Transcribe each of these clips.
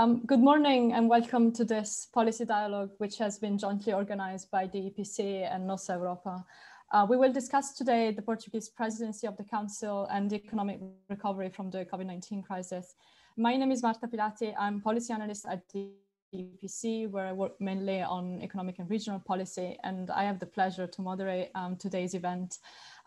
Good morning and welcome to this policy dialogue, which has been jointly organized by the EPC and Nossa Europa. We will discuss today the Portuguese presidency of the Council and the economic recovery from the COVID-19 crisis. My name is Marta Pilati. I'm policy analyst at the EPC, where I work mainly on economic and regional policy, and I have the pleasure to moderate today's event.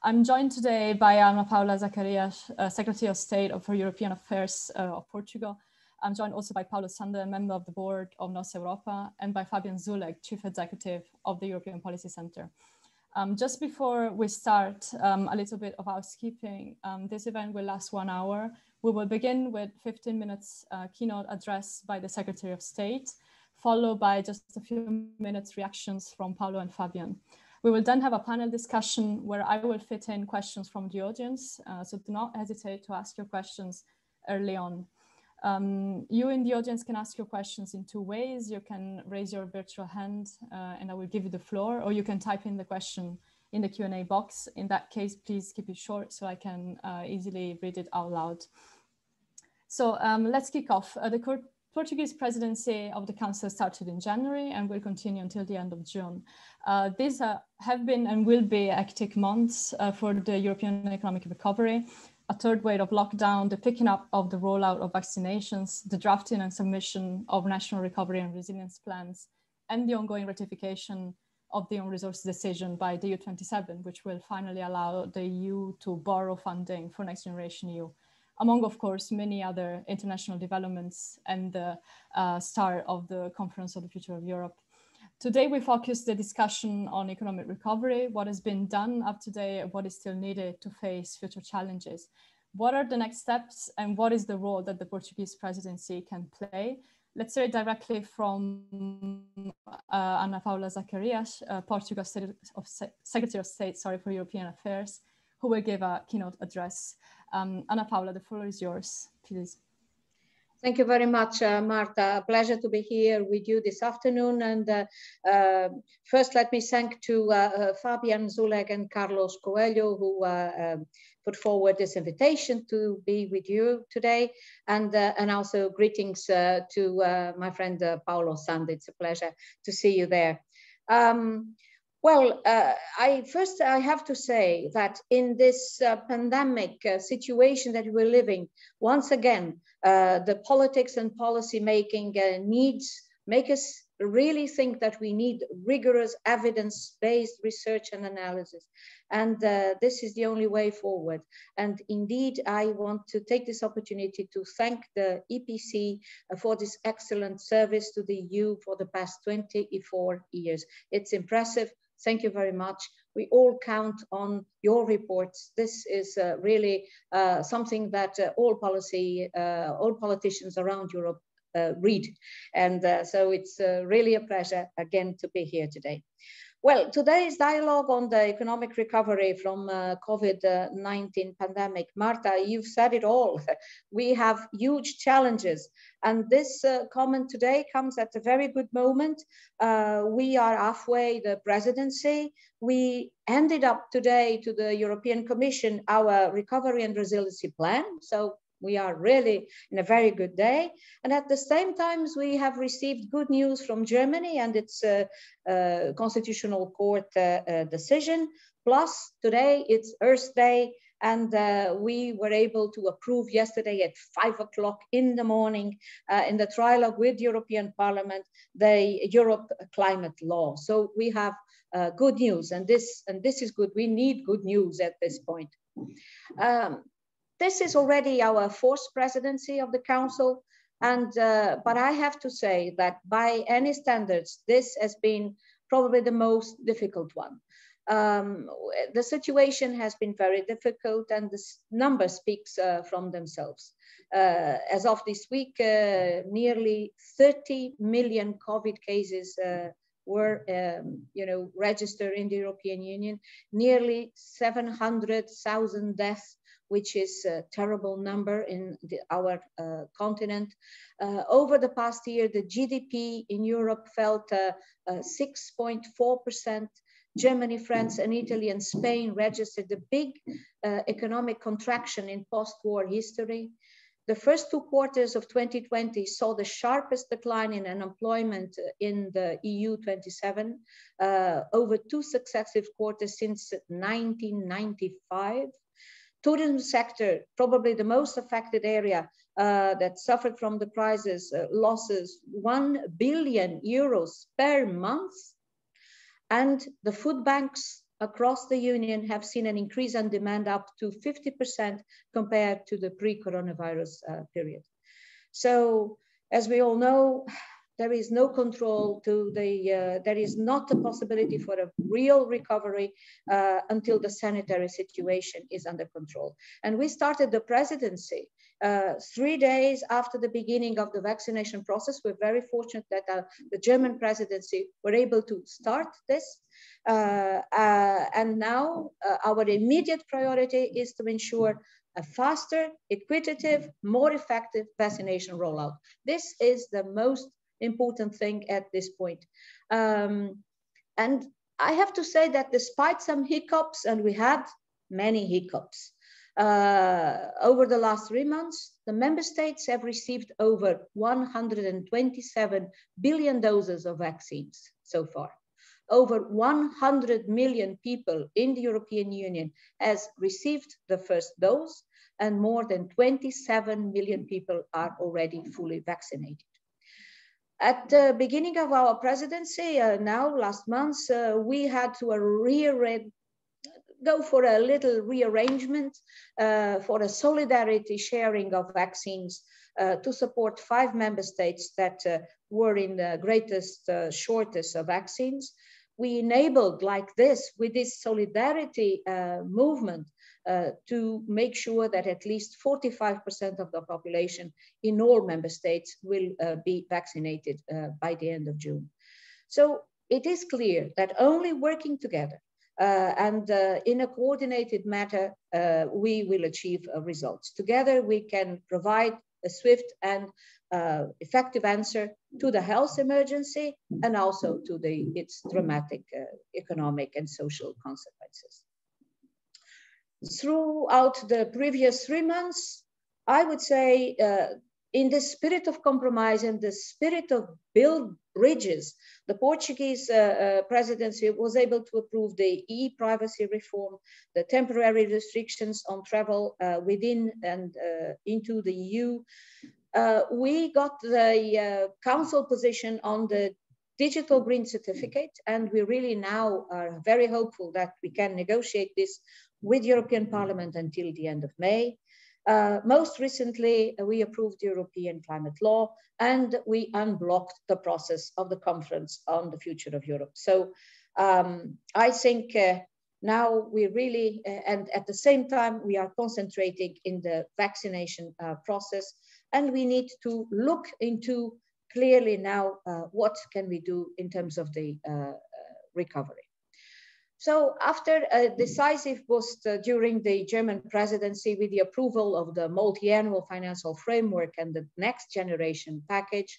I'm joined today by Paula Zacarias, Secretary of State for European Affairs of Portugal. I'm joined also by Paulo, Sande, member of the board of Nossa Europa, and by Fabian, Zuleeg, Chief Executive of the European Policy Center. Just before we start, a little bit of housekeeping. This event will last 1 hour. We will begin with 15 minutes keynote address by the Secretary of State, followed by just a few minutes reactions from Paulo and Fabian. We will then have a panel discussion where I will fit in questions from the audience, so do not hesitate to ask your questions early on. You in the audience can ask your questions in two ways. You can raise your virtual hand and I will give you the floor, or you can type in the question in the Q&A box. In that case, please keep it short so I can easily read it out loud. So let's kick off. The Portuguese presidency of the Council started in January and will continue until the end of June. These have been and will be hectic months for the European economic recovery. A third wave of lockdown, the picking up of the rollout of vaccinations, the drafting and submission of national recovery and resilience plans, and the ongoing ratification of the own resources decision by the EU27, which will finally allow the EU to borrow funding for Next Generation EU, among, of course, many other international developments and the start of the Conference of the Future of Europe. Today, we focus the discussion on economic recovery, what has been done up to date, what is still needed to face future challenges. What are the next steps and what is the role that the Portuguese presidency can play? Let's hear it directly from Paula Zacarias, Portugal Secretary of State for European Affairs, who will give a keynote address. Paula, the floor is yours, please. Thank you very much, Marta. A pleasure to be here with you this afternoon. And first, let me thank to Fabian, Zuleeg, and Carlos Coelho, who put forward this invitation to be with you today. And also greetings to my friend Paulo, Sande. It's a pleasure to see you there. First I have to say that in this pandemic situation that we're living, once again, the politics and policy making make us really think that we need rigorous evidence-based research and analysis. And this is the only way forward. And indeed, I want to take this opportunity to thank the EPC for this excellent service to the EU for the past 24 years. It's impressive. Thank you very much. We all count on your reports. This is really something that all politicians around Europe read. And so it's really a pleasure again to be here today. Well, today's dialogue on the economic recovery from COVID-19 pandemic. Marta, you've said it all. We have huge challenges. And this comment today comes at a very good moment. We are halfway the presidency. We ended up today to the European Commission our recovery and resiliency plan. So we are really in a very good day. And at the same time, we have received good news from Germany and its Constitutional Court decision. Plus, today it's Earth Day, and we were able to approve yesterday at 5 o'clock in the morning in the trilogue with European Parliament, the Europe climate law. So we have good news, and this is good. We need good news at this point. This is already our fourth presidency of the Council, and but I have to say that by any standards, this has been probably the most difficult one. The situation has been very difficult, and the number speaks from themselves. As of this week, nearly 30 million COVID cases were registered in the European Union, nearly 700,000 deaths, which is a terrible number in our continent. Over the past year, the GDP in Europe fell 6.4%. Germany, France, and Italy and Spain registered a big economic contraction in post-war history. The first 2 quarters of 2020 saw the sharpest decline in unemployment in the EU 27 over 2 successive quarters since 1995. Tourism sector, probably the most affected area that suffered from the crisis, losses 1 billion euros per month. And the food banks across the Union have seen an increase in demand up to 50% compared to the pre-coronavirus period. So, as we all know, there is no control to the, there is not a possibility for a real recovery until the sanitary situation is under control. And we started the presidency 3 days after the beginning of the vaccination process. We're very fortunate that the German presidency were able to start this. And now our immediate priority is to ensure a faster, equitable, more effective vaccination rollout. This is the most important thing at this point. And I have to say that despite some hiccups, and we had many hiccups, over the last 3 months, the member states have received over 127 billion doses of vaccines so far. Over 100 million people in the European Union has received the first dose, and more than 27 million people are already fully vaccinated. At the beginning of our presidency, last month, we had to go for a little rearrangement for a solidarity sharing of vaccines to support 5 member states that were in the greatest shortage of vaccines. We enabled like this, with this solidarity movement, to make sure that at least 45% of the population in all member states will be vaccinated by the end of June. So it is clear that only working together and in a coordinated manner, we will achieve results. Together, we can provide a swift and effective answer to the health emergency and also to its dramatic economic and social consequences. Throughout the previous 3 months, I would say in the spirit of compromise and the spirit of build bridges, the Portuguese presidency was able to approve the e-privacy reform, the temporary restrictions on travel within and into the EU. We got the council position on the digital green certificate, and we really now are very hopeful that we can negotiate this with the European Parliament until the end of May. Most recently, we approved the European climate law, and we unblocked the process of the conference on the future of Europe. So I think now we really, and at the same time, we are concentrating in the vaccination process, and we need to look into clearly now what can we do in terms of the recovery. So after a decisive boost during the German presidency with the approval of the multi-annual financial framework and the next generation package,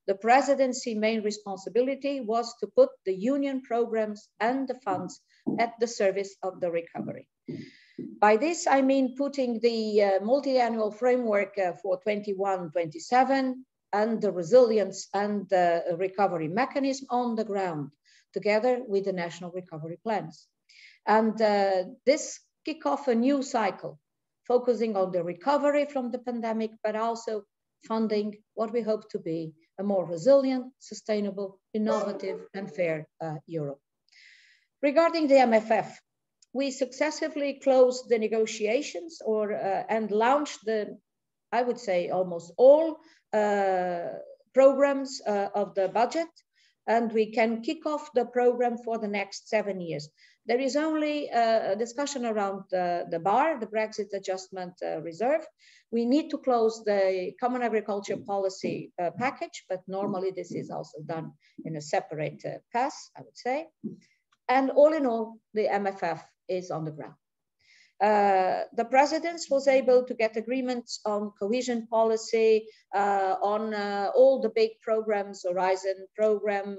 the presidency's main responsibility was to put the union programs and the funds at the service of the recovery. By this, I mean putting the multi-annual framework for 21-27 and the resilience and the recovery mechanism on the ground, together with the national recovery plans. And this kick off a new cycle, focusing on the recovery from the pandemic, but also funding what we hope to be a more resilient, sustainable, innovative, and fair Europe. Regarding the MFF, we successfully closed the negotiations and launched I would say, almost all programs of the budget, and we can kick off the program for the next 7 years. There is only a discussion around the BAR, the Brexit Adjustment Reserve. We need to close the Common Agriculture Policy package, but normally this is also done in a separate pass, I would say. And all in all, the MFF is on the ground. The president was able to get agreements on cohesion policy, on all the big programs, Horizon program,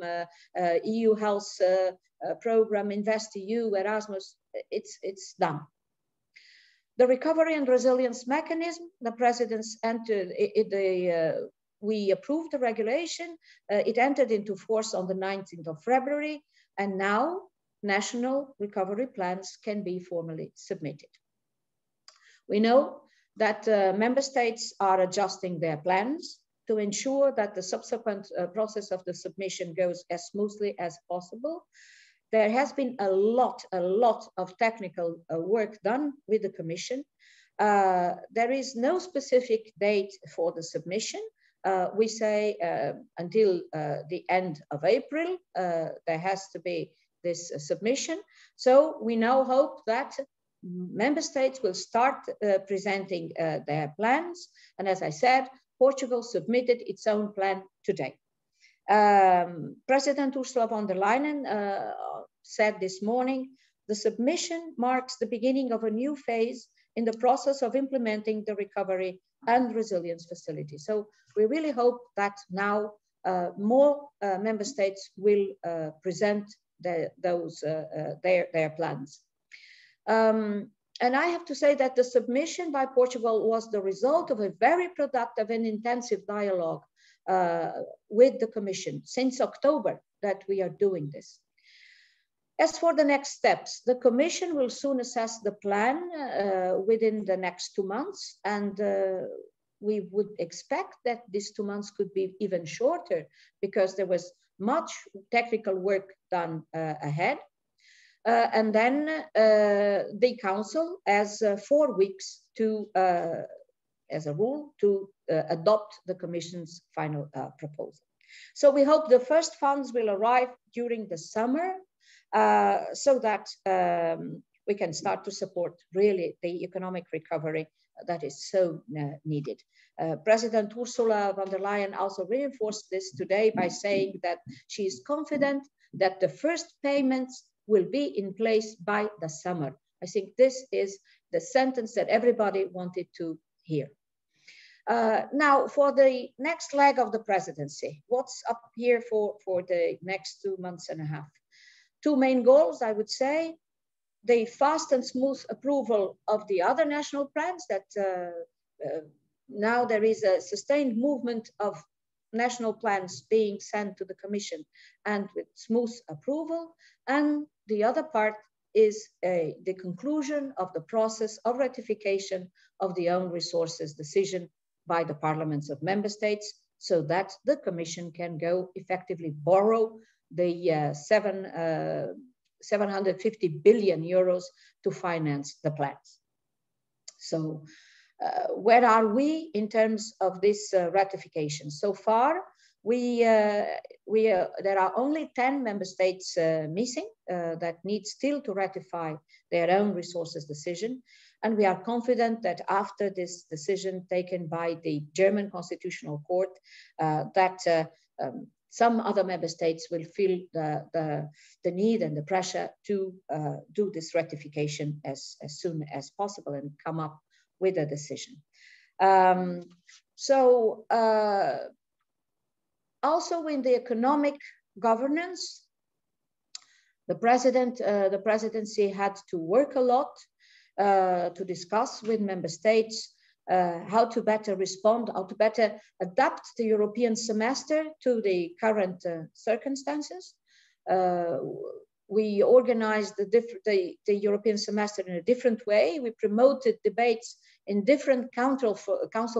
EU Health program, InvestEU, Erasmus, it's done. The recovery and resilience mechanism, the presidents entered, we approved the regulation. It entered into force on the 19th of February, and now national recovery plans can be formally submitted. We know that member states are adjusting their plans to ensure that the subsequent process of the submission goes as smoothly as possible. There has been a lot of technical work done with the Commission. There is no specific date for the submission. We say until the end of April, there has to be this submission. So we now hope that member states will start presenting their plans. And as I said, Portugal submitted its own plan today. President Ursula von der Leyen said this morning, the submission marks the beginning of a new phase in the process of implementing the recovery and resilience facility. So we really hope that now more member states will present their plans. And I have to say that the submission by Portugal was the result of a very productive and intensive dialogue with the Commission since October that we are doing this. As for the next steps, the Commission will soon assess the plan within the next 2 months, and we would expect that these 2 months could be even shorter because there was much technical work done ahead. And then the Council has 4 weeks to, as a rule, to adopt the Commission's final proposal. So we hope the first funds will arrive during the summer so that we can start to support really the economic recovery that is so needed. President Ursula von der Leyen also reinforced this today by saying that she is confident that the first payments will be in place by the summer. I think this is the sentence that everybody wanted to hear. Now, for the next leg of the presidency, what's up here for the next 2 months and a half? 2 main goals, I would say. The fast and smooth approval of the other national plans that now there is a sustained movement of national plans being sent to the Commission and with smooth approval. And the other part is the conclusion of the process of ratification of the own resources decision by the parliaments of member states so that the Commission can go effectively borrow the 750 billion euros to finance the plans. So where are we in terms of this ratification? So far, there are only 10 member states missing that need still to ratify their own resources decision. And we are confident that after this decision taken by the German Constitutional Court, that some other member states will feel the need and the pressure to do this ratification as soon as possible and come up with a decision. Also in the economic governance, the presidency had to work a lot to discuss with member states how to better respond, how to better adapt the European semester to the current circumstances. We organized the European semester in a different way. We promoted debates in different council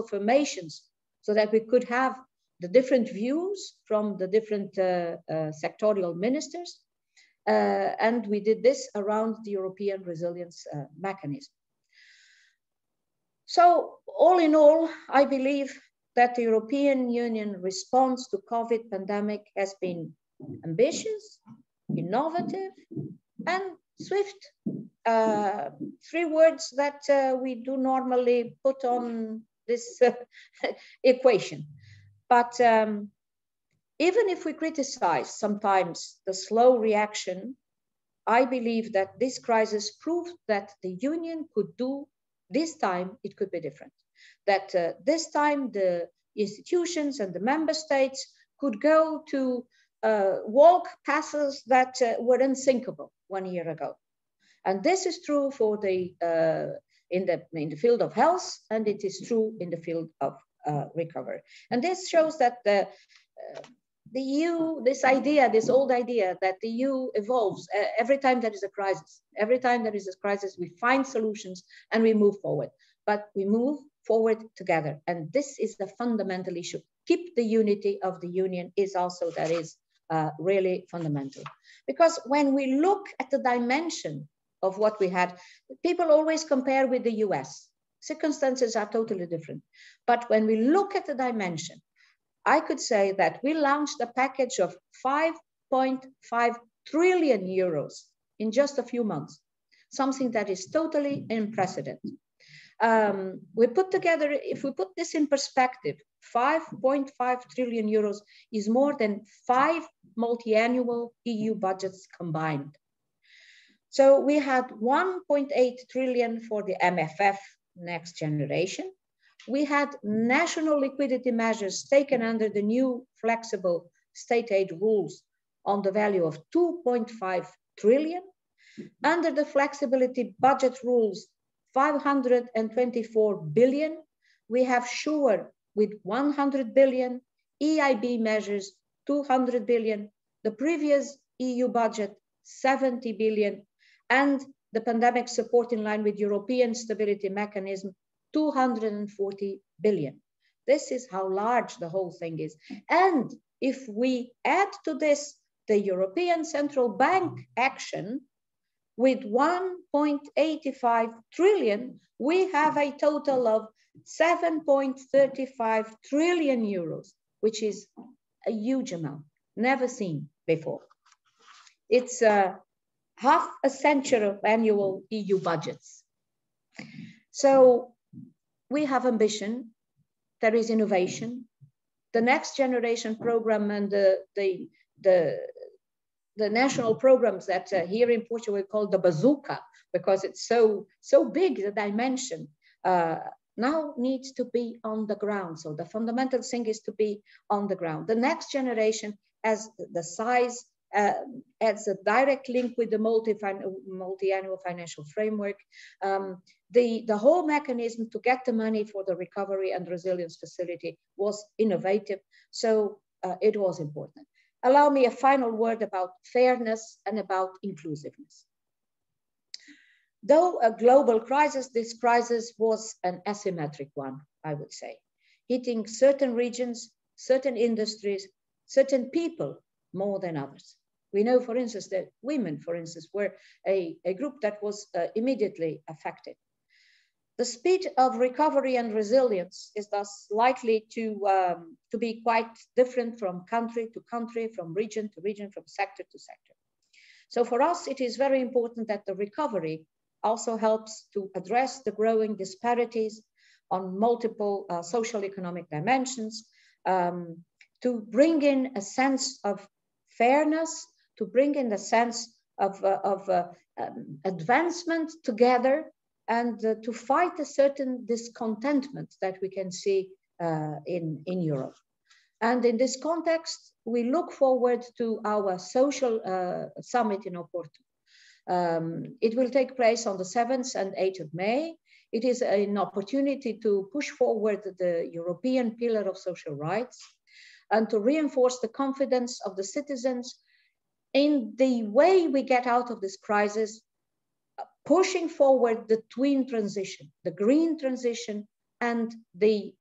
formations so that we could have the different views from the different sectorial ministers. And we did this around the European resilience mechanism. So all in all, I believe that the European Union response to COVID pandemic has been ambitious, innovative, and swift. 3 words that we do normally put on this equation. But even if we criticize sometimes the slow reaction, I believe that this crisis proved that the Union could do, this time it could be different. That this time the institutions and the member states could go to walk paths that were unthinkable 1 year ago. And this is true for the in the field of health, and it is true in the field of recovery. And this shows that the EU, this old idea that the EU evolves every time there is a crisis. Every time there is a crisis, we find solutions and we move forward. But we move forward together. And this is the fundamental issue. Keep the unity of the Union is also, that is really fundamental. Because when we look at the dimension of what we had, people always compare with the US. Circumstances are totally different. But when we look at the dimension, I could say that we launched a package of 5.5 trillion euros in just a few months, something that is totally unprecedented. We put together, if we put this in perspective, 5.5 trillion euros is more than 5 multi-annual EU budgets combined. So we had 1.8 trillion for the MFF Next Generation. We had national liquidity measures taken under the new flexible state aid rules on the value of 2.5 trillion. Under the flexibility budget rules, 524 billion. We have SURE with 100 billion, EIB measures, 200 billion, the previous EU budget, 70 billion, and the pandemic support in line with European Stability Mechanism, 240 billion. This is how large the whole thing is. And if we add to this the European Central Bank action with 1.85 trillion, we have a total of 7.35 trillion euros, which is a huge amount, never seen before. It's half a century of annual EU budgets. So we have ambition, there is innovation. The Next Generation program and the national programs that here in Portugal we call the bazooka, because it's so big, the dimension, now needs to be on the ground. So the fundamental thing is to be on the ground. The Next Generation, as the size, adds a direct link with the multi-annual financial framework. The whole mechanism to get the money for the recovery and resilience facility was innovative, so it was important. Allow me a final word about fairness and about inclusiveness. Though a global crisis, this crisis was an asymmetric one, I would say, hitting certain regions, certain industries, certain people more than others. We know, for instance, that women, for instance, were a group that was immediately affected. The speed of recovery and resilience is thus likely to be quite different from country to country, from region to region, from sector to sector. So for us, it is very important that the recovery also helps to address the growing disparities on multiple social economic dimensions, to bring in a sense of fairness, to bring in the sense of advancement together, and to fight a certain discontentment that we can see in Europe. And in this context, we look forward to our social summit in Oporto. It will take place on the 7th and 8th of May. It is an opportunity to push forward the European pillar of social rights and to reinforce the confidence of the citizens in the way we get out of this crisis, pushing forward the twin transition, the green transition and the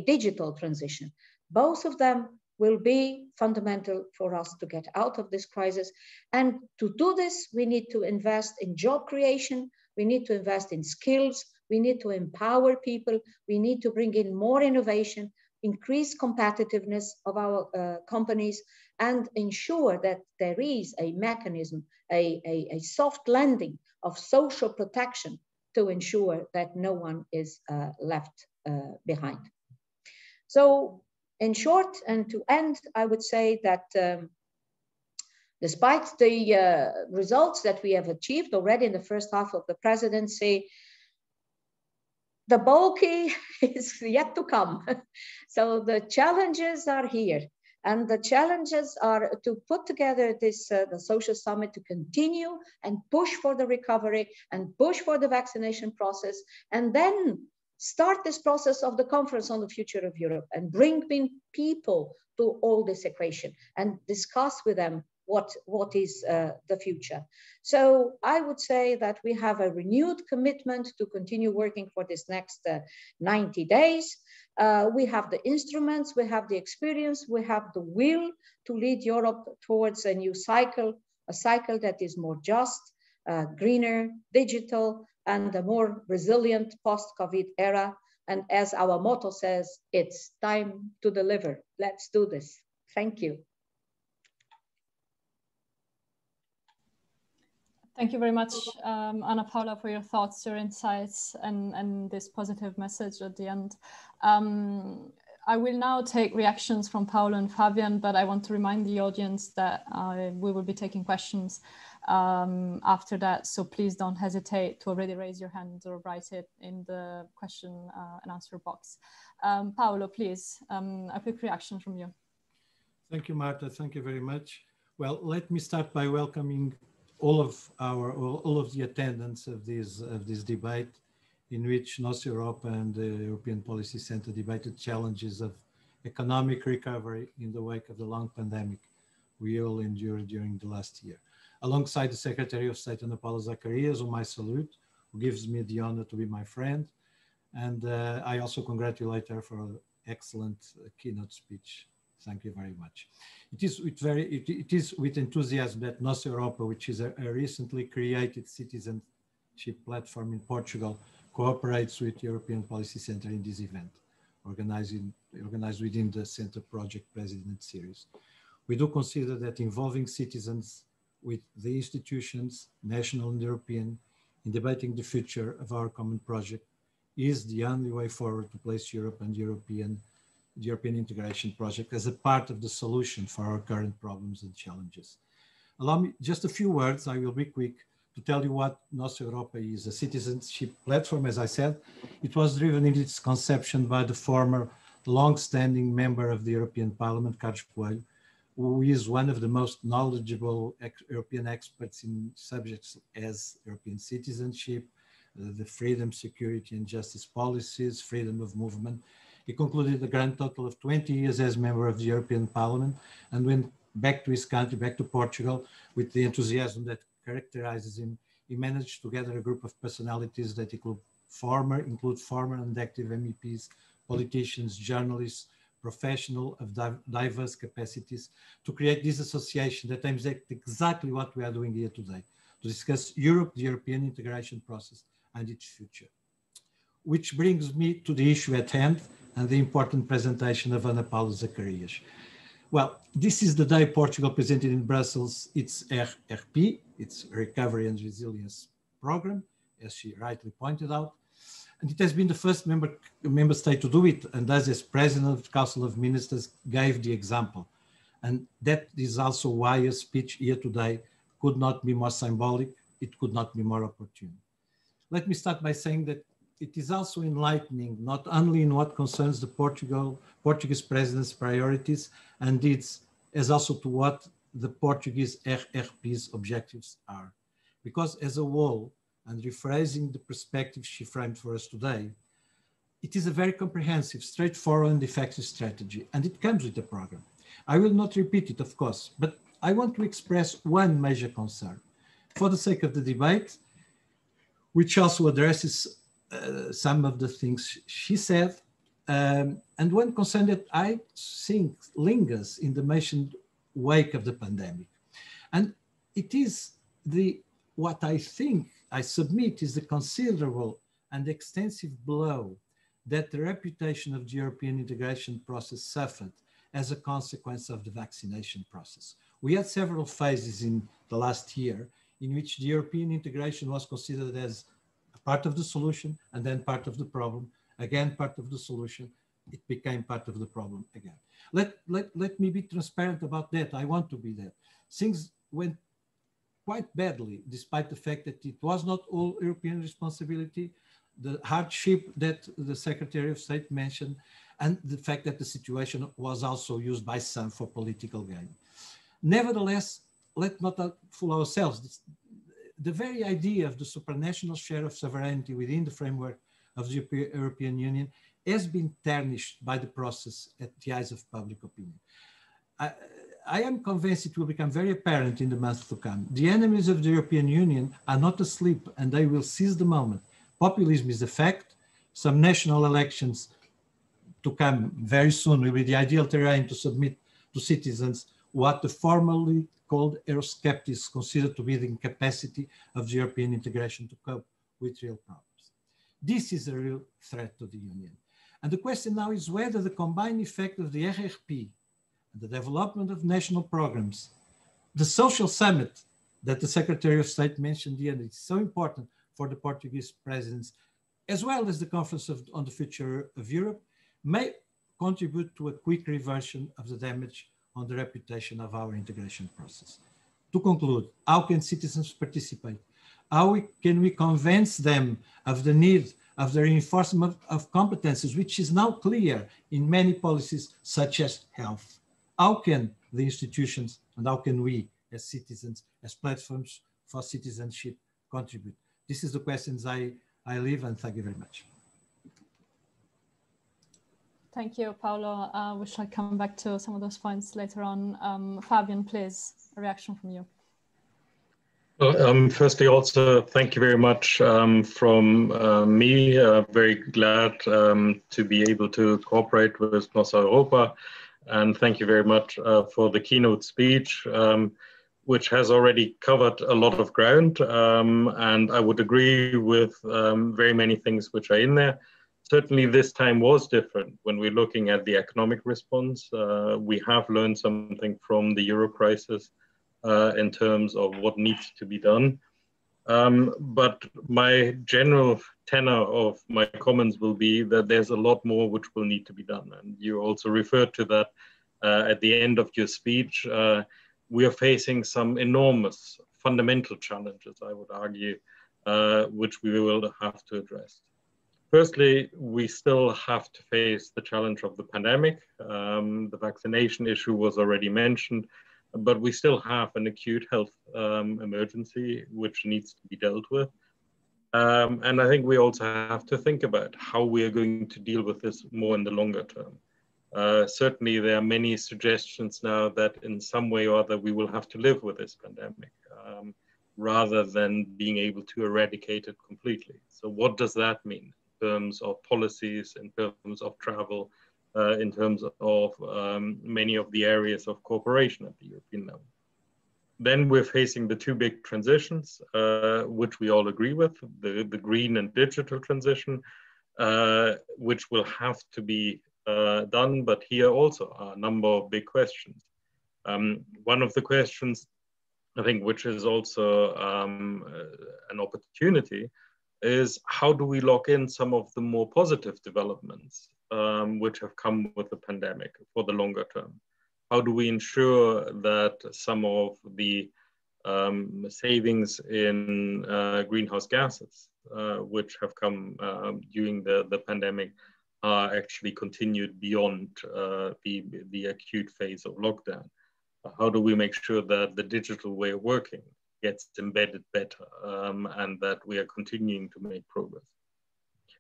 digital transition. Both of them will be fundamental for us to get out of this crisis. And to do this, we need to invest in job creation, we need to invest in skills, we need to empower people, we need to bring in more innovation, increase competitiveness of our companies, and ensure that there is a mechanism, a soft landing of social protection to ensure that no one is left behind. So in short, and to end, I would say that despite the results that we have achieved already in the first half of the presidency, the bulky is yet to come. So the challenges are here. And the challenges are to put together this the social summit to continue and push for the recovery and push for the vaccination process, and then start this process of the conference on the future of Europe and bring in people to all this equation and discuss with them what is the future. So I would say that we have a renewed commitment to continue working for this next 90 days. We have the instruments, we have the experience, we have the will to lead Europe towards a new cycle, a cycle that is more just, greener, digital, and a more resilient post-COVID era. And as our motto says, it's time to deliver. Let's do this. Thank you. Thank you very much, Ana Paula, for your thoughts, your insights, and this positive message at the end. I will now take reactions from Paulo and Fabian, but I want to remind the audience that we will be taking questions after that. So please don't hesitate to already raise your hand or write it in the question and answer box. Paulo, please, a quick reaction from you. Thank you, Marta. Thank you very much. Well, let me start by welcoming all of the attendants of this debate, in which Nossa Europa and the European Policy Center debated challenges of economic recovery in the wake of the long pandemic we all endured during the last year. Alongside the Secretary of State, Paula, Zacarias, whom I salute, who gives me the honor to be my friend. And I also congratulate her for an excellent keynote speech. Thank you very much. It is with enthusiasm that Nossa Europa, which is a recently created citizenship platform in Portugal, cooperates with European Policy Center in this event, organized within the Center Project President Series. We do consider that involving citizens with the institutions, national and European, in debating the future of our common project is the only way forward to place Europe and the European integration project as a part of the solution for our current problems and challenges. Allow me just a few words, I will be quick, to tell you what Nossa Europa is. A citizenship platform, as I said. It was driven in its conception by the former long-standing member of the European Parliament, Carlos Coelho, who is one of the most knowledgeable European experts in subjects as European citizenship, the freedom, security and justice policies, freedom of movement. He concluded a grand total of 20 years as member of the European Parliament and went back to his country, back to Portugal, with the enthusiasm that characterizes him. He managed to gather a group of personalities that include former and active MEPs, politicians, journalists, professionals of diverse capacities, to create this association that aims at exactly what we are doing here today, to discuss Europe, the European integration process and its future. Which brings me to the issue at hand and the important presentation of Ana Paula Zacarias. Well, this is the day Portugal presented in Brussels its RRP, its Recovery and Resilience Program, as she rightly pointed out. And it has been the first member state to do it, and thus as President of the Council of Ministers gave the example. And that is also why a speech here today could not be more symbolic, it could not be more opportune. Let me start by saying that it is also enlightening, not only in what concerns the Portuguese Presidency's priorities and needs, as also to what the Portuguese RRP's objectives are. Because as a whole, and rephrasing the perspective she framed for us today, it is a very comprehensive, straightforward and effective strategy, and it comes with a program. I will not repeat it, of course, but I want to express one major concern for the sake of the debate, which also addresses some of the things she said, and one concern that I think lingers in the mentioned wake of the pandemic. And it is what I think I submit is the considerable and extensive blow that the reputation of the European integration process suffered as a consequence of the vaccination process. We had several phases in the last year in which the European integration was considered as a part of the solution and then part of the problem, again part of the solution, it became part of the problem again. Let me be transparent about that. I want to be that. Things went quite badly, despite the fact that it was not all European responsibility, the hardship that the Secretary of State mentioned, and the fact that the situation was also used by some for political gain. Nevertheless, let's not fool ourselves. The very idea of the supranational share of sovereignty within the framework of the European Union has been tarnished by the process at the eyes of public opinion. I am convinced it will become very apparent in the months to come. The enemies of the European Union are not asleep, and they will seize the moment. Populism is a fact. Some national elections to come very soon will be the ideal terrain to submit to citizens what the formerly called Eurosceptics consider to be the incapacity of the European integration to cope with real problems. This is a real threat to the Union. And the question now is whether the combined effect of the RRP, the development of national programs, the social summit that the Secretary of State mentioned here, and it's so important for the Portuguese presidency, as well as the Conference on the Future of Europe, may contribute to a quick reversion of the damage on the reputation of our integration process. To conclude, how can citizens participate? How can we convince them of the need of the reinforcement of competences, which is now clear in many policies such as health? How can the institutions and how can we as citizens, as platforms for citizenship contribute? This is the questions I leave, and thank you very much. Thank you, Paulo. We shall come back to some of those points later on. Fabian, please, a reaction from you. Well, firstly, also, thank you very much from me. Very glad to be able to cooperate with Nossa Europa. And thank you very much for the keynote speech, which has already covered a lot of ground. And I would agree with very many things which are in there. Certainly this time was different when we're looking at the economic response. We have learned something from the Euro crisis in terms of what needs to be done. But my general tenor of my comments will be that there's a lot more which will need to be done. And you also referred to that at the end of your speech. We are facing some enormous fundamental challenges, I would argue, which we will have to address. Firstly, we still have to face the challenge of the pandemic. The vaccination issue was already mentioned, but we still have an acute health emergency which needs to be dealt with. And I think we also have to think about how we are going to deal with this more in the longer term. Certainly, there are many suggestions now that in some way or other we will have to live with this pandemic rather than being able to eradicate it completely. So what does that mean in terms of policies, in terms of travel, in terms of many of the areas of cooperation at the European level? Then we're facing the two big transitions, which we all agree with, the green and digital transition, which will have to be done, but here also are a number of big questions. One of the questions, I think, which is also an opportunity, is how do we lock in some of the more positive developments which have come with the pandemic for the longer term? How do we ensure that some of the savings in greenhouse gases, which have come during the pandemic, are actually continued beyond the acute phase of lockdown? How do we make sure that the digital way of working gets embedded better and that we are continuing to make progress?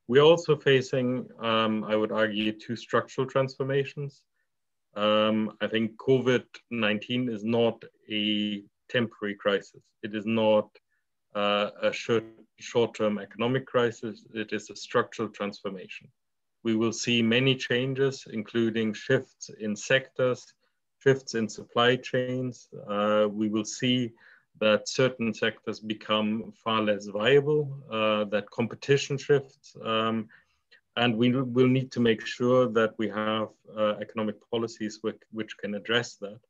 We're also facing, I would argue, two structural transformations. I think COVID-19 is not a temporary crisis. It is not a short-term economic crisis. It is a structural transformation. We will see many changes, including shifts in sectors, shifts in supply chains. We will see that certain sectors become far less viable, that competition shifts, and we will need to make sure that we have economic policies which can address that.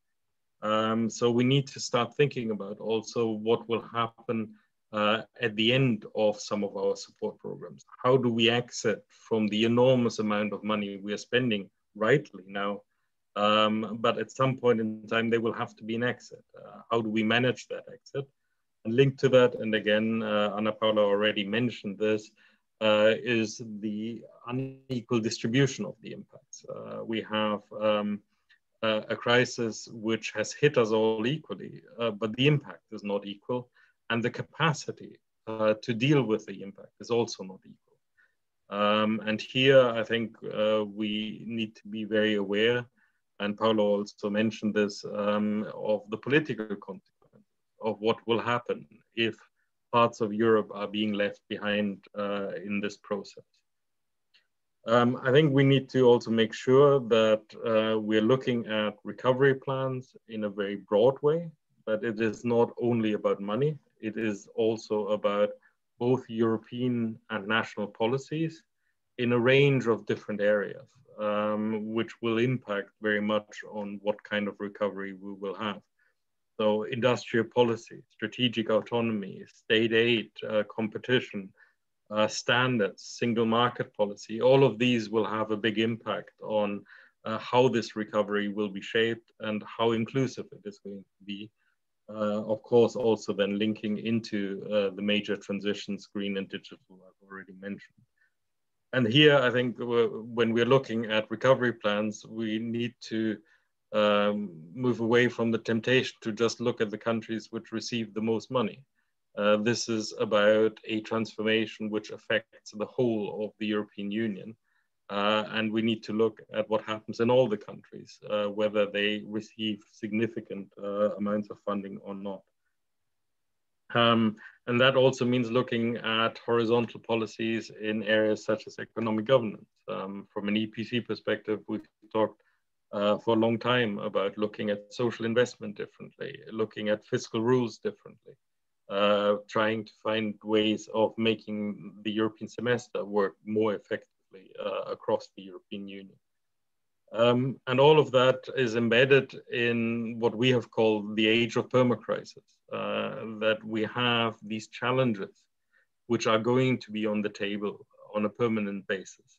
So we need to start thinking about also what will happen at the end of some of our support programs. How do we exit from the enormous amount of money we are spending rightly now? But at some point in time, there will have to be an exit. How do we manage that exit? And linked to that, and again, Paula already mentioned this, is the unequal distribution of the impacts. We have a crisis which has hit us all equally, but the impact is not equal, and the capacity to deal with the impact is also not equal. And here, I think we need to be very aware, and Paulo also mentioned this, of the political consequences of what will happen if parts of Europe are being left behind in this process. I think we need to also make sure that we're looking at recovery plans in a very broad way, that it is not only about money, it is also about both European and national policies in a range of different areas, which will impact very much on what kind of recovery we will have. So industrial policy, strategic autonomy, state aid, competition, standards, single market policy, all of these will have a big impact on how this recovery will be shaped and how inclusive it is going to be. Of course, also then linking into the major transitions, green and digital, I've already mentioned. And here, I think when we're looking at recovery plans, we need to move away from the temptation to just look at the countries which receive the most money. This is about a transformation which affects the whole of the European Union. And we need to look at what happens in all the countries, whether they receive significant amounts of funding or not. And that also means looking at horizontal policies in areas such as economic governance. From an EPC perspective, we've talked for a long time about looking at social investment differently, looking at fiscal rules differently, trying to find ways of making the European semester work more effectively across the European Union. And all of that is embedded in what we have called the age of permacrisis, that we have these challenges which are going to be on the table on a permanent basis.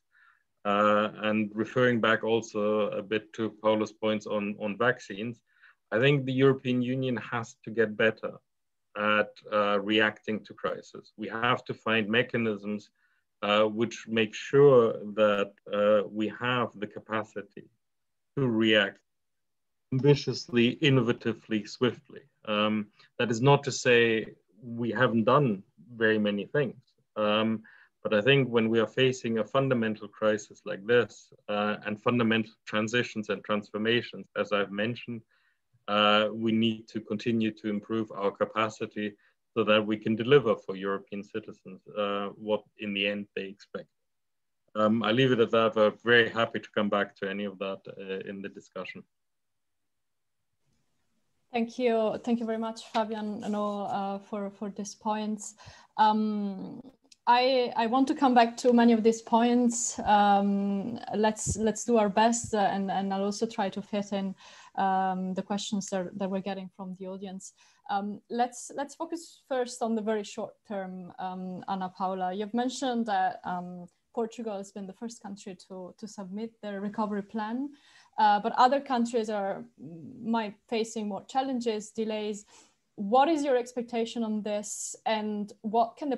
And referring back also a bit to Paulo's points on vaccines, I think the European Union has to get better at reacting to crisis. We have to find mechanisms which make sure that we have the capacity to react ambitiously, innovatively, swiftly. That is not to say we haven't done very many things. But I think when we are facing a fundamental crisis like this and fundamental transitions and transformations, as I've mentioned, we need to continue to improve our capacity so that we can deliver for European citizens what in the end they expect. I leave it at that, but I'm very happy to come back to any of that in the discussion. Thank you very much, Fabian, for these points. I want to come back to many of these points. Let's do our best, and I'll also try to fit in the questions that we're getting from the audience. Let's focus first on the very short term, Anna Paula. You've mentioned that Portugal has been the first country to submit their recovery plan, but other countries might facing more challenges, delays. What is your expectation on this, and what can the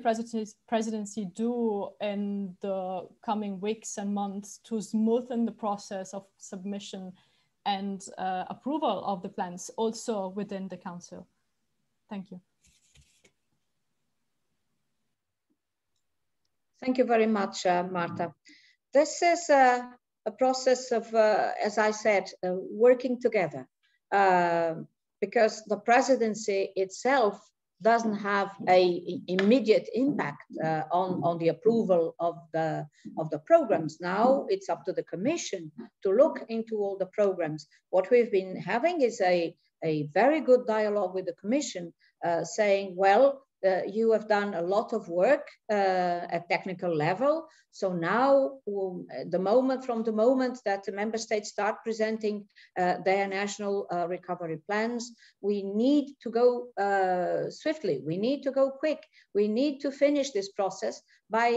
presidency do in the coming weeks and months to smoothen the process of submission and approval of the plans also within the Council? Thank you. Thank you very much, Marta. This is a process of, as I said, working together. Because the presidency itself doesn't have an immediate impact on the approval of the programs. Now it's up to the Commission to look into all the programs. What we've been having is a very good dialogue with the Commission, saying, well, you have done a lot of work at technical level. So now, from the moment that the member states start presenting their national recovery plans, we need to go swiftly. We need to go quick. We need to finish this process by,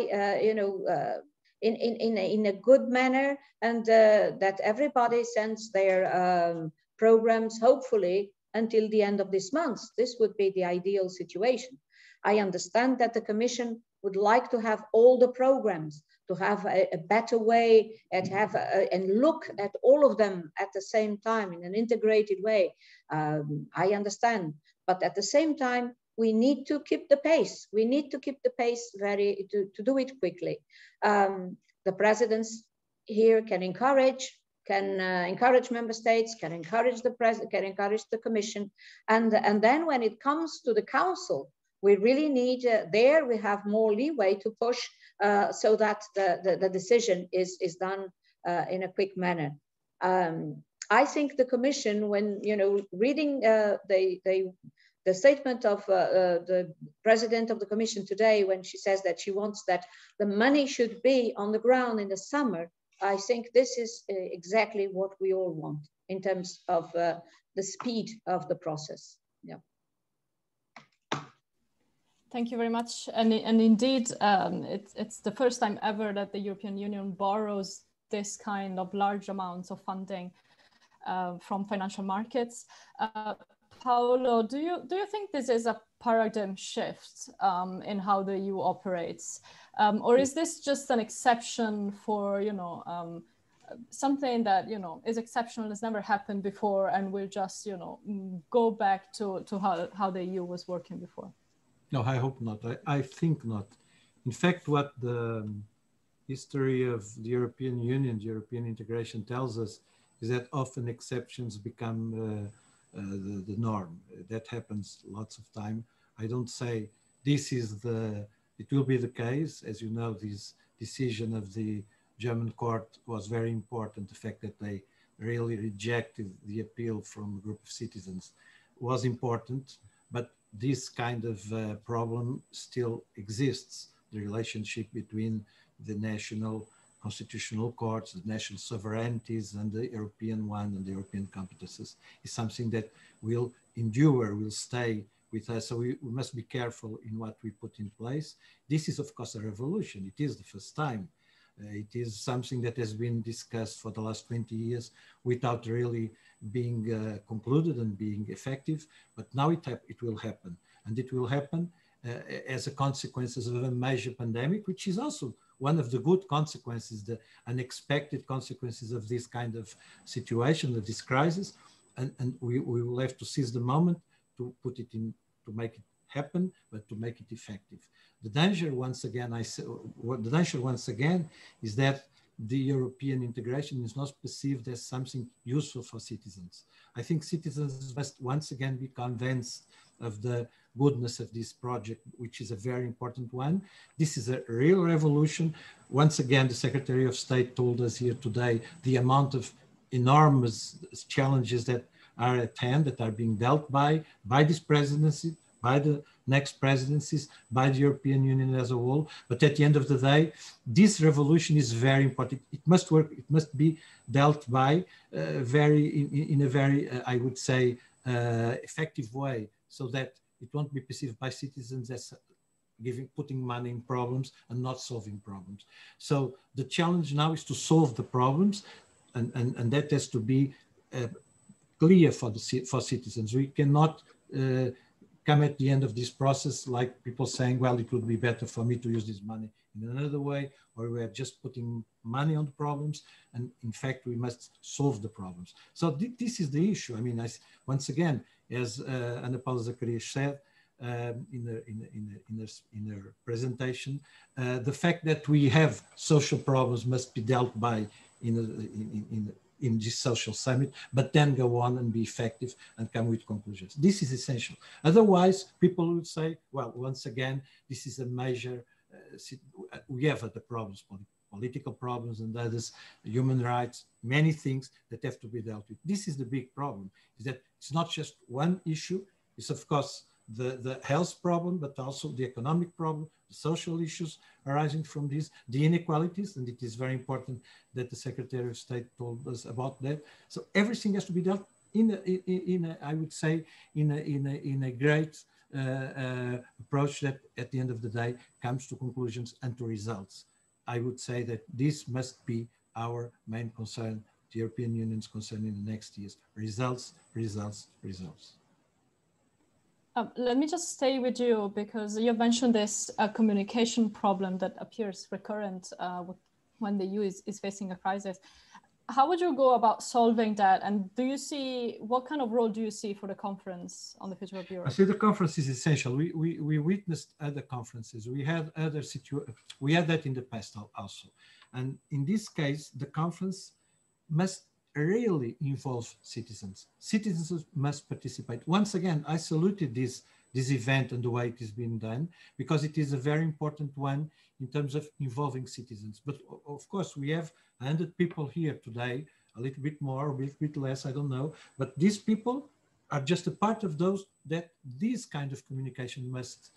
in a good manner, and that everybody sends their programs, hopefully, until the end of this month. This would be the ideal situation. I understand that the Commission would like to have all the programs to have a better way and and look at all of them at the same time in an integrated way. I understand, but at the same time, we need to keep the pace. We need to keep the pace to do it quickly. The presidents here can encourage member states, can encourage the president, can encourage the commission, and then when it comes to the council, we really need there we have more leeway to push so that the decision is done in a quick manner. I think the commission, when reading the statement of the president of the commission today, when she says that she wants that the money should be on the ground in the summer, I think this is exactly what we all want in terms of the speed of the process. Yeah. Thank you very much. And indeed, it's the first time ever that the European Union borrows this kind of large amounts of funding from financial markets. Paulo, do you think this is a paradigm shift in how the EU operates, or is this just an exception for something that is exceptional, has never happened before, and will just go back to how the EU was working before? No, I hope not. I think not. In fact, what the history of the European Union, the European integration tells us is that often exceptions become the norm. That happens lots of time. I don't say this is it will be the case. As you know, this decision of the German court was very important. The fact that they really rejected the appeal from a group of citizens was important, but this kind of problem still exists. The relationship between the national constitutional courts, the national sovereignties, and the European one and the European competences is something that will endure, will stay with us. So we must be careful in what we put in place. This is, of course, a revolution. It is the first time. It is something that has been discussed for the last 20 years without really being concluded and being effective. But now it will happen. And it will happen as a consequence of a major pandemic, which is also one of the good consequences, the unexpected consequences of this kind of situation, of this crisis. And we will have to seize the moment to put it in, to make it happen, but to make it effective. The danger, once again, is that the European integration is not perceived as something useful for citizens. I think citizens must once again be convinced of the goodness of this project, which is a very important one. This is a real revolution. Once again, the Secretary of State told us here today the amount of enormous challenges that are at hand, that are being dealt by this presidency, by the next presidencies, by the European Union as a whole. But at the end of the day, this revolution is very important. It must work. It must be dealt by in a very, I would say, effective way, so that it won't be perceived by citizens as putting money in problems and not solving problems. So the challenge now is to solve the problems, and that has to be clear for citizens. We cannot come at the end of this process like people saying, well, it would be better for me to use this money in another way, or we're just putting money on the problems, and in fact we must solve the problems. So this is the issue. I mean, once again, as Paula Zacarias said in her presentation, the fact that we have social problems must be dealt by in this social summit, but then go on and be effective and come with conclusions. This is essential. Otherwise, people will say, well, once again, this is a major, we have other problems, political problems and others, human rights, many things that have to be dealt with. This is the big problem, is that it's not just one issue. It's, of course, the health problem, but also the economic problem, the social issues arising from this, the inequalities, and it is very important that the Secretary of State told us about that. So everything has to be dealt I would say, in a great approach that at the end of the day comes to conclusions and to results. I would say that this must be our main concern, the European Union's concern in the next years. Results, results, results. Let me just stay with you because you mentioned this communication problem that appears recurrent when the EU is facing a crisis. How would you go about solving that? And do you see, what kind of role do you see for the conference on the future of Europe? I see the conference is essential. We witnessed other conferences. We had we had that in the past also. And in this case, the conference must really involve citizens. Citizens must participate. Once again, I saluted this event and the way it is being done, because it is a very important one in terms of involving citizens. But of course, we have 100 people here today, a little bit more, a little bit less, I don't know. But these people are just a part of those that this kind of communication must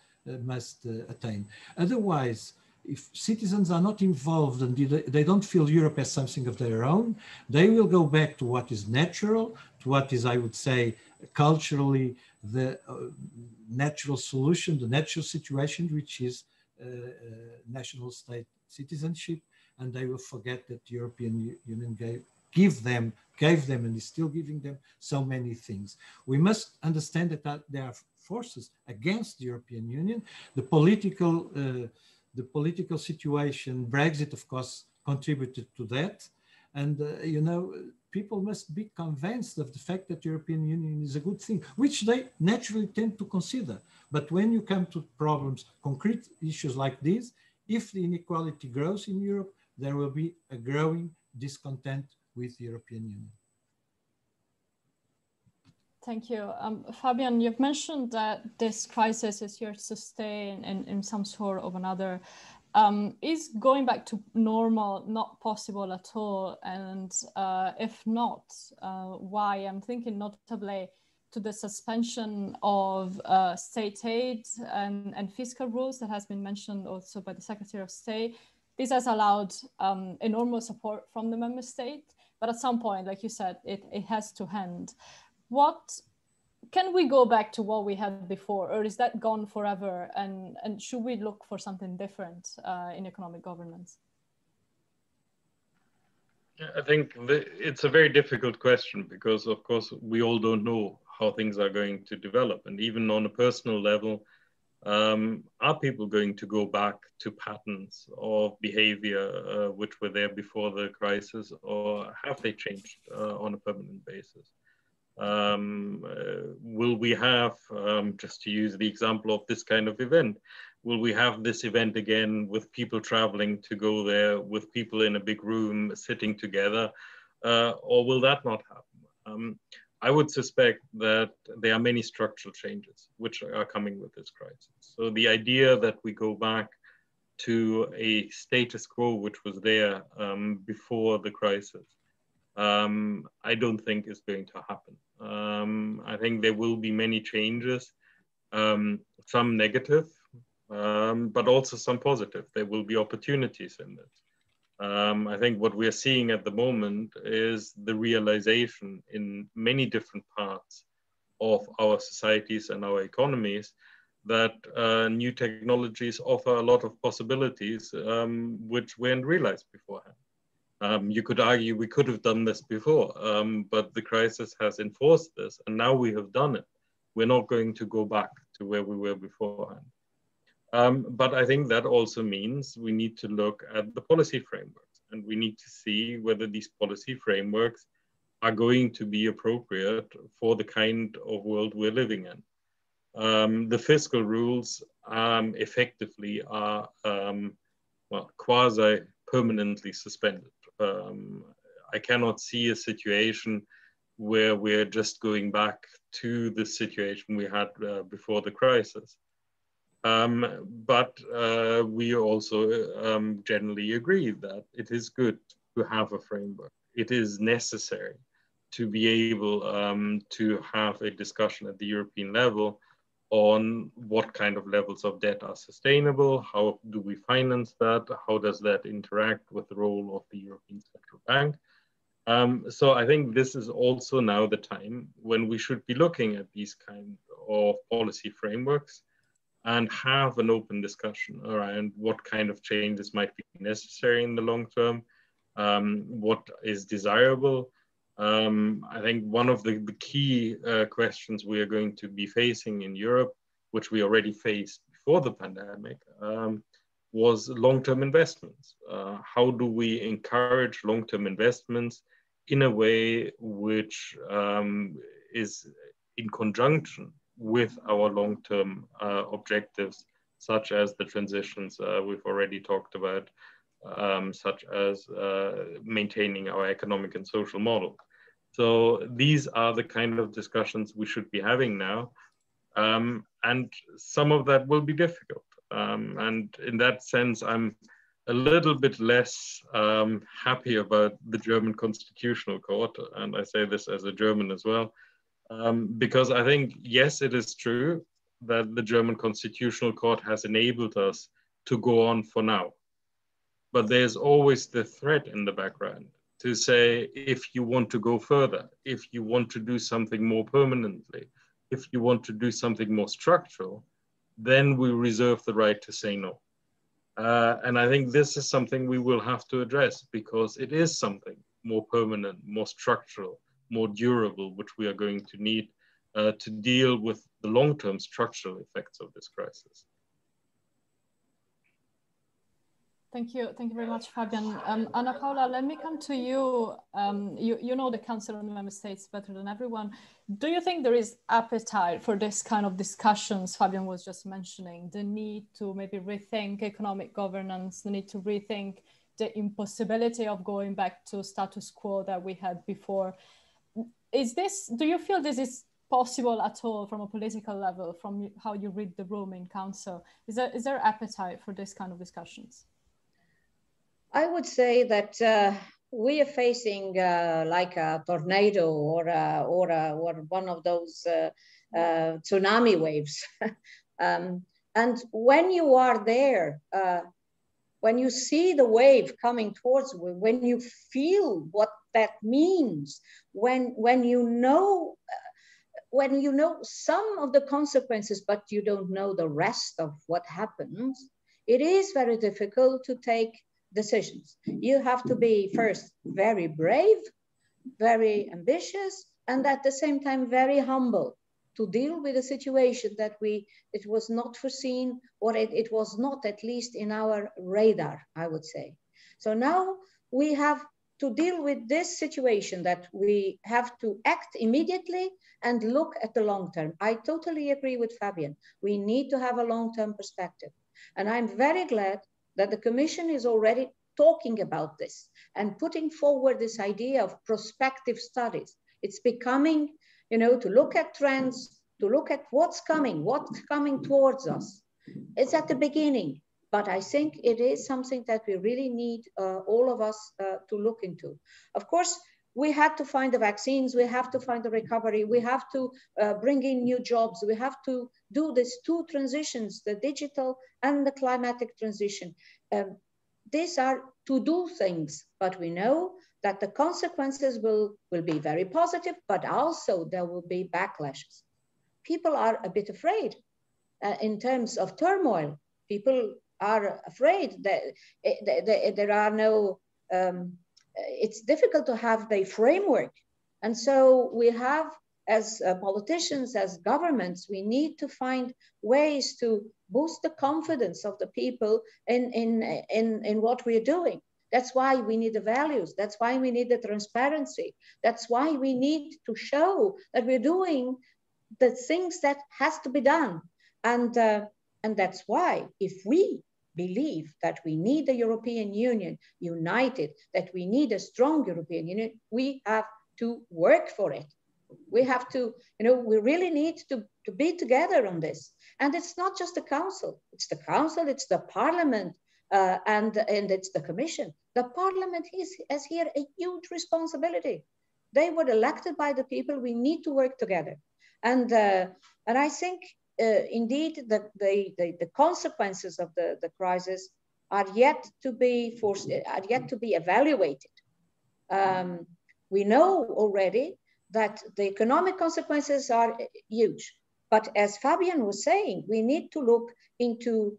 attain. Otherwise, if citizens are not involved and they don't feel Europe as something of their own, they will go back to what is natural, to what is, I would say, culturally the natural solution, the natural situation, which is national state citizenship, and they will forget that the European Union gave them and is still giving them so many things. We must understand that there are forces against the European Union. The political situation, Brexit, of course, contributed to that. And, you know, people must be convinced of the fact that the European Union is a good thing, which they naturally tend to consider. But when you come to problems, concrete issues like this, if the inequality grows in Europe, there will be a growing discontent with the European Union. Thank you. Fabian, you've mentioned that this crisis is here to stay in some sort of another. Is going back to normal not possible at all? And if not, why? I'm thinking notably to the suspension of state aid and fiscal rules that has been mentioned also by the Secretary of State. This has allowed enormous support from the member state, but at some point, like you said, it has to end. What can we go back to what we had before, or is that gone forever? And should we look for something different in economic governance? I think it's a very difficult question because, of course, we all don't know how things are going to develop. And even on a personal level, are people going to go back to patterns of behavior which were there before the crisis, or have they changed on a permanent basis? Will we have, just to use the example of this kind of event, will we have this event again with people traveling to go there, with people in a big room sitting together, or will that not happen? I would suspect that there are many structural changes which are coming with this crisis. So the idea that we go back to a status quo which was there before the crisis, I don't think is going to happen. I think there will be many changes, some negative, but also some positive. There will be opportunities in it. I think what we're seeing at the moment is the realization in many different parts of our societies and our economies that new technologies offer a lot of possibilities which weren't realized beforehand. You could argue we could have done this before, but the crisis has enforced this, and now we have done it. We're not going to go back to where we were beforehand. But I think that also means we need to look at the policy frameworks, and we need to see whether these policy frameworks are going to be appropriate for the kind of world we're living in. The fiscal rules effectively are well, quasi-permanently suspended. I cannot see a situation where we're just going back to the situation we had before the crisis. But we also generally agree that it is good to have a framework. It is necessary to be able to have a discussion at the European level on what kind of levels of debt are sustainable, how do we finance that, how does that interact with the role of the European Central Bank. So I think this is also now the time when we should be looking at these kind of policy frameworks and have an open discussion around what kind of changes might be necessary in the long term, what is desirable, I think one of the key questions we are going to be facing in Europe, which we already faced before the pandemic, was long-term investments. How do we encourage long-term investments in a way which is in conjunction with our long-term objectives, such as the transitions we've already talked about, such as maintaining our economic and social model. So these are the kind of discussions we should be having now. And some of that will be difficult. And in that sense, I'm a little bit less happy about the German Constitutional Court. And I say this as a German as well, because I think, yes, it is true that the German Constitutional Court has enabled us to go on for now. But there's always the threat in the background to say, if you want to go further, if you want to do something more permanently, if you want to do something more structural, then we reserve the right to say no. And I think this is something we will have to address, because it is something more permanent, more structural, more durable, which we are going to need to deal with the long-term structural effects of this crisis. Thank you very much, Fabian. Anna Paula, let me come to you. You know the Council of the Member States better than everyone. Do you think there is appetite for this kind of discussions Fabian was just mentioning, the need to maybe rethink economic governance, the need to rethink the impossibility of going back to status quo that we had before? Do you feel this is possible at all from a political level, from how you read the room in Council? Is there appetite for this kind of discussions? I would say that we are facing like a tornado or one of those tsunami waves. And when you are there, when you see the wave coming towards you, when you feel what that means, when you know some of the consequences, but you don't know the rest of what happens, it is very difficult to take decisions. You have to be first very brave, very ambitious, and at the same time very humble to deal with a situation that it was not foreseen, or it was not at least in our radar, I would say. So now we have to deal with this situation that we have to act immediately and look at the long term. I totally agree with Fabian. We need to have a long-term perspective. And I'm very glad that the Commission is already talking about this and putting forward this idea of prospective studies. It's becoming, to look at trends, to look at what's coming towards us. It's at the beginning, but I think it is something that we really need all of us to look into. Of course, we had to find the vaccines, we have to find the recovery, we have to bring in new jobs, we have to do these two transitions, the digital and the climatic transition. These are to-do things, but we know that the consequences will be very positive, but also there will be backlashes. People are a bit afraid in terms of turmoil. People are afraid that there are no, it's difficult to have the framework. And so we have, as politicians, as governments, we need to find ways to boost the confidence of the people in what we're doing. That's why we need the values. That's why we need the transparency. That's why we need to show that we're doing the things that has to be done. And that's why if we believe that we need the European Union united, that we need a strong European Union, we have to work for it. We have to, we really need to be together on this. And it's not just the Council, it's the Parliament, and it's the Commission. The Parliament has here a huge responsibility. They were elected by the people. We need to work together. And I think indeed the consequences of the crisis are yet to be evaluated. We know already that the economic consequences are huge. But as Fabian was saying, we need to look into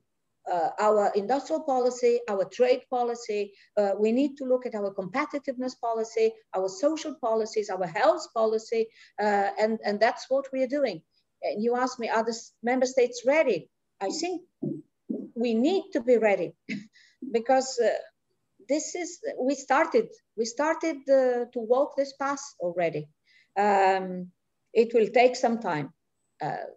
our industrial policy, our trade policy. We need to look at our competitiveness policy, our social policies, our health policy, and that's what we are doing. And you asked me, are the member states ready? I think we need to be ready because we started to walk this path already. It will take some time.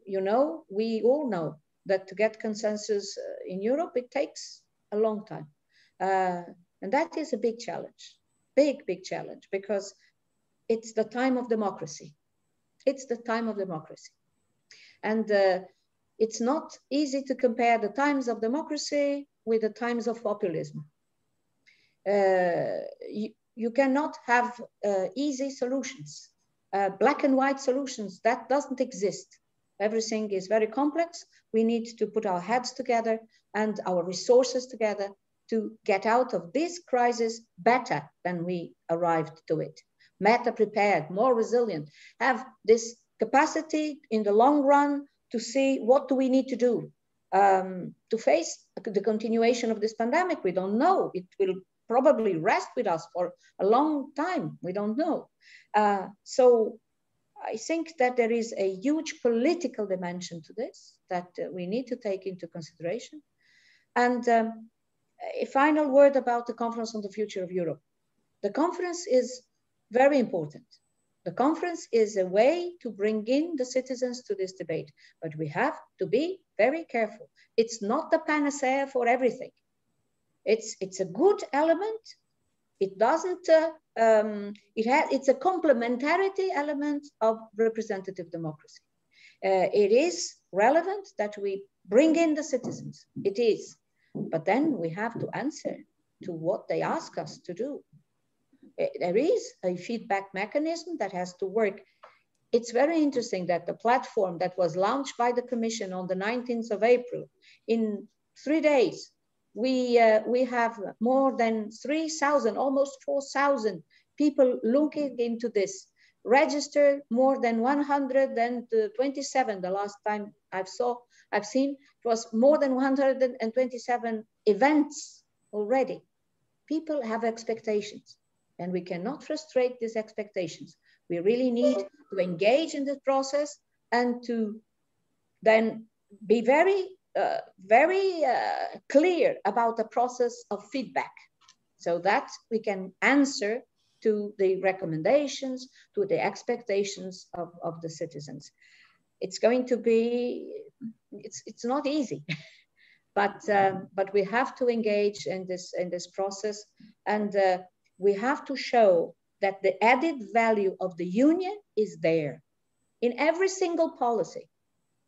You know, we all know that to get consensus in Europe, it takes a long time. And that is a big challenge, big challenge, because it's the time of democracy. It's the time of democracy. And it's not easy to compare the times of democracy with the times of populism. You cannot have easy solutions, black and white solutions. That doesn't exist. Everything is very complex. We need to put our heads together and our resources together to get out of this crisis better than we arrived to it. Better prepared, more resilient, have this capacity in the long run to see what do we need to do to face the continuation of this pandemic. We don't know. It will probably rest with us for a long time. We don't know. So I think that there is a huge political dimension to this that we need to take into consideration. And a final word about the Conference on the Future of Europe. The conference is very important. The conference is a way to bring in the citizens to this debate, but we have to be very careful. It's not the panacea for everything. It's a good element. It doesn't, it's a complementarity element of representative democracy. It is relevant that we bring in the citizens. It is, but then we have to answer to what they ask us to do. There is a feedback mechanism that has to work. It's very interesting that the platform that was launched by the Commission on the 19th of April, in 3 days, we have more than 3,000, almost 4,000 people looking into this, registered more than 127. The last time I've seen, it was more than 127 events already. People have expectations, and we cannot frustrate these expectations. We really need to engage in this process and to then be very clear about the process of feedback so that we can answer to the recommendations, to the expectations of the citizens. It's going to be, it's not easy, but we have to engage in this process, and we have to show that the added value of the Union is there in every single policy.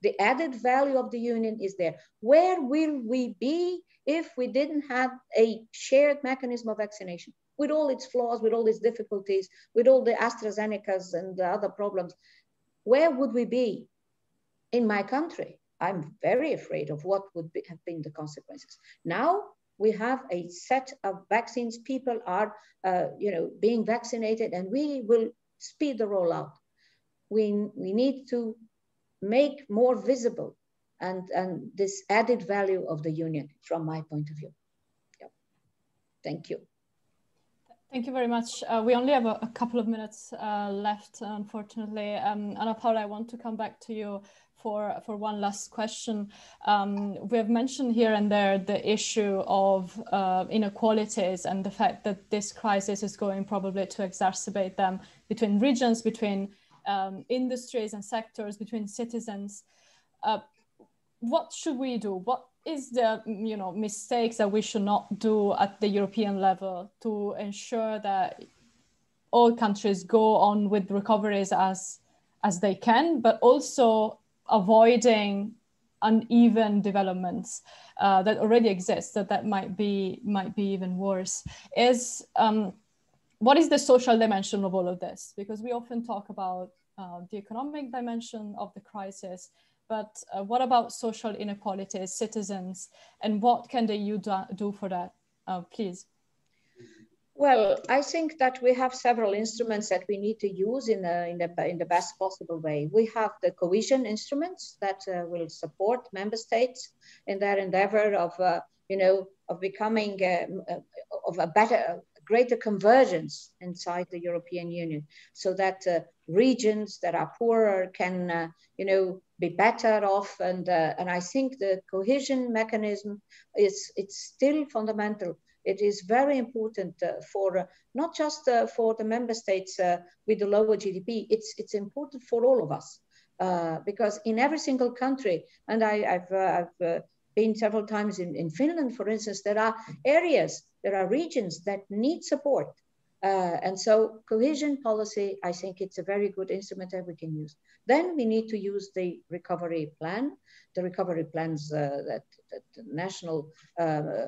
The added value of the Union is there. Where will we be if we didn't have a shared mechanism of vaccination? With all its flaws, with all its difficulties, with all the AstraZenecas and the other problems, where would we be? In my country, I'm very afraid of what would have been the consequences. Now we have a set of vaccines. People are being vaccinated, and we will speed the rollout. We need to make more visible and this added value of the Union from my point of view. Yeah. Thank you. Thank you very much. We only have a couple of minutes left, unfortunately. And Paula, I want to come back to you for one last question. We have mentioned here and there the issue of inequalities and the fact that this crisis is going probably to exacerbate them between regions, between industries and sectors, between citizens. What should we do? What is the mistakes that we should not do at the European level to ensure that all countries go on with recoveries as they can, but also avoiding uneven developments that already exist, that might be even worse? What is the social dimension of all of this? Because we often talk about the economic dimension of the crisis, but what about social inequalities, citizens, and what can the EU do for that? Please. Well, I think that we have several instruments that we need to use in the best possible way. We have the cohesion instruments that will support member states in their endeavor of, of becoming of a greater convergence inside the European Union, so that regions that are poorer can, be better off. And I think the cohesion mechanism it's still fundamental. It is very important for not just for the member states with the lower GDP. It's important for all of us because in every single country, and I've been several times in Finland, for instance, there are areas, there are regions that need support. And so cohesion policy, I think it's a very good instrument that we can use. Then we need to use the recovery plan, the recovery plans that the national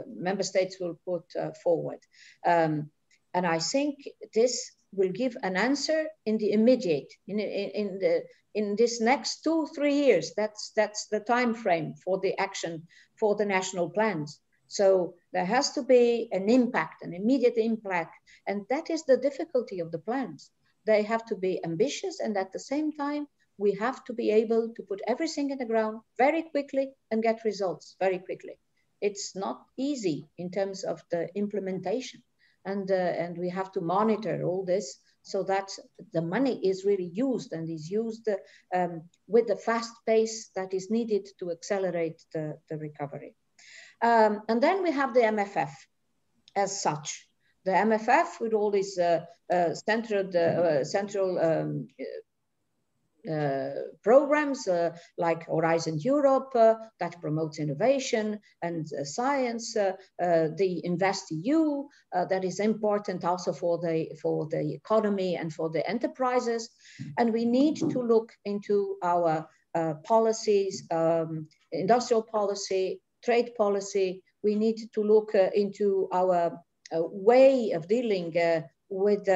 member states will put forward. And I think this will give an answer in the immediate, in this next 2-3 years. That's the time frame for the action for the national plans. So there has to be an impact, an immediate impact. And that is the difficulty of the plans. They have to be ambitious, and at the same time, we have to be able to put everything in the ground very quickly and get results very quickly. It's not easy in terms of the implementation. And we have to monitor all this so that the money is really used and is used with the fast pace that is needed to accelerate the recovery. And then we have the MFF as such. The MFF with all these central programs like Horizon Europe that promotes innovation and science, the InvestEU that is important also for the economy and for the enterprises. And we need to look into our policies, industrial policy, trade policy. We need to look into our way of dealing with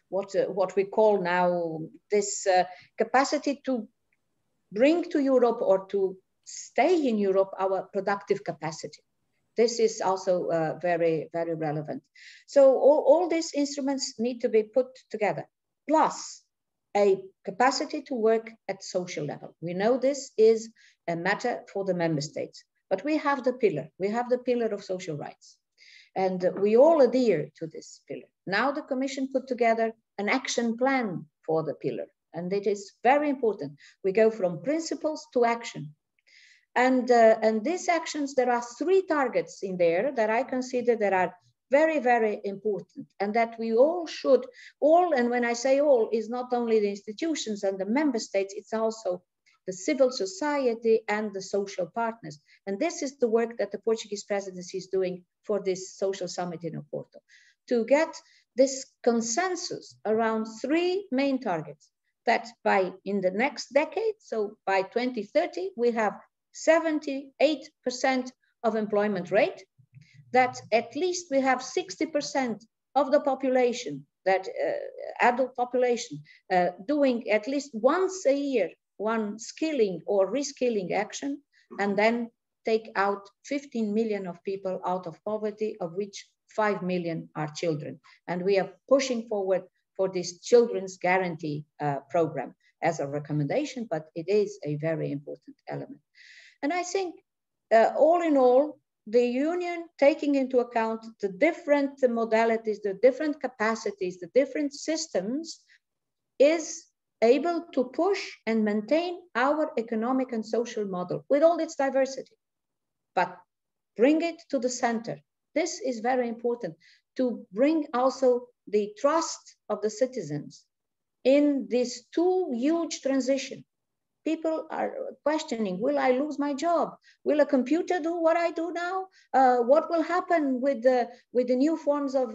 what we call now this capacity to bring to Europe or to stay in Europe our productive capacity. This is also very, very relevant. So all these instruments need to be put together, plus a capacity to work at social level. We know this is a matter for the member states, but we have the pillar of social rights. And we all adhere to this pillar. Now the Commission put together an action plan for the pillar, and it is very important. We go from principles to action. And these actions, there are 3 targets in there that I consider that are very, very important, and that we all should, and when I say all, is not only the institutions and the member states, it's also the civil society and the social partners. And this is the work that the Portuguese presidency is doing for this social summit in Oporto, to get this consensus around 3 main targets, that in the next decade, so by 2030, we have 78% of employment rate, that at least we have 60% of the population, that adult population, doing at least once a year, one skilling or reskilling action, and then take out 15 million of people out of poverty, of which 5 million are children. And we are pushing forward for this children's guarantee program as a recommendation, but it is a very important element. And I think all in all, the Union, taking into account the different modalities, the different capacities, the different systems, is able to push and maintain our economic and social model with all its diversity, but bring it to the center. This is very important, to bring also the trust of the citizens in this 2 huge transition. People are questioning, will I lose my job? Will a computer do what I do now? What will happen with the new forms of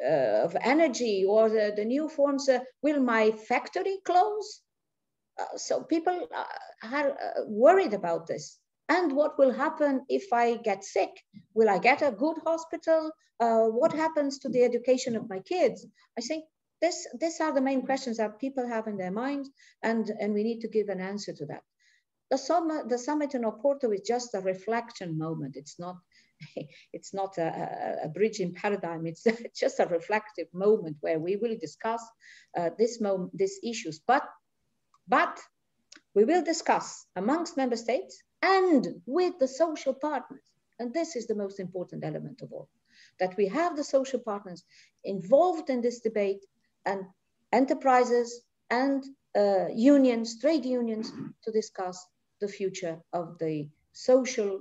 energy, or the new forms? Will my factory close? So people are worried about this. And what will happen if I get sick? Will I get a good hospital? What happens to the education of my kids? I think these are the main questions that people have in their minds, and we need to give an answer to that. The summit in Oporto is just a reflection moment. It's not it's not a bridge in paradigm. It's just a reflective moment where we will discuss these issues. But we will discuss amongst member states and with the social partners. And this is the most important element of all, that we have the social partners involved in this debate, and enterprises and unions, trade unions, to discuss the future of the social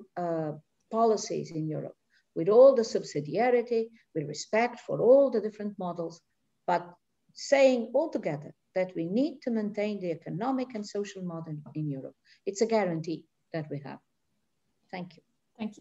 policies in Europe, with all the subsidiarity, with respect for all the different models, but saying altogether that we need to maintain the economic and social model in Europe. It's a guarantee that we have. Thank you.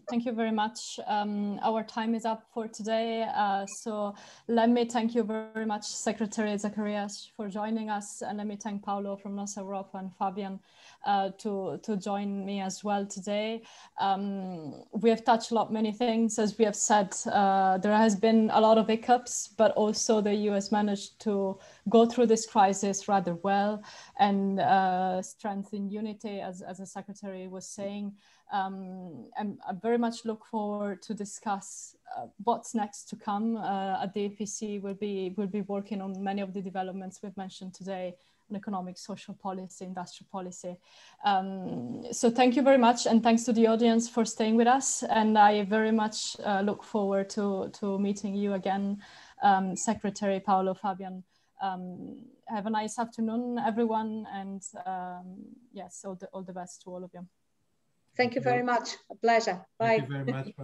Thank you very much. Our time is up for today. So let me thank you very much, Secretary Zacarias, for joining us. And let me thank Paulo from Nossa Europa and Fabian to join me as well today. We have touched many things. As we have said, there has been a lot of hiccups, but also the EU has managed to go through this crisis rather well and strengthen unity, as the Secretary was saying. And I very much look forward to discuss what's next to come. At the EPC, we'll be working on many of the developments we've mentioned today on economic, social policy, industrial policy. So thank you very much, and thanks to the audience for staying with us. And I very much look forward to meeting you again, Secretary Paulo, Fabian. Have a nice afternoon, everyone, and yes, all the best to all of you. Thank you very much. A pleasure. Bye. Thank you very much. Bye-bye.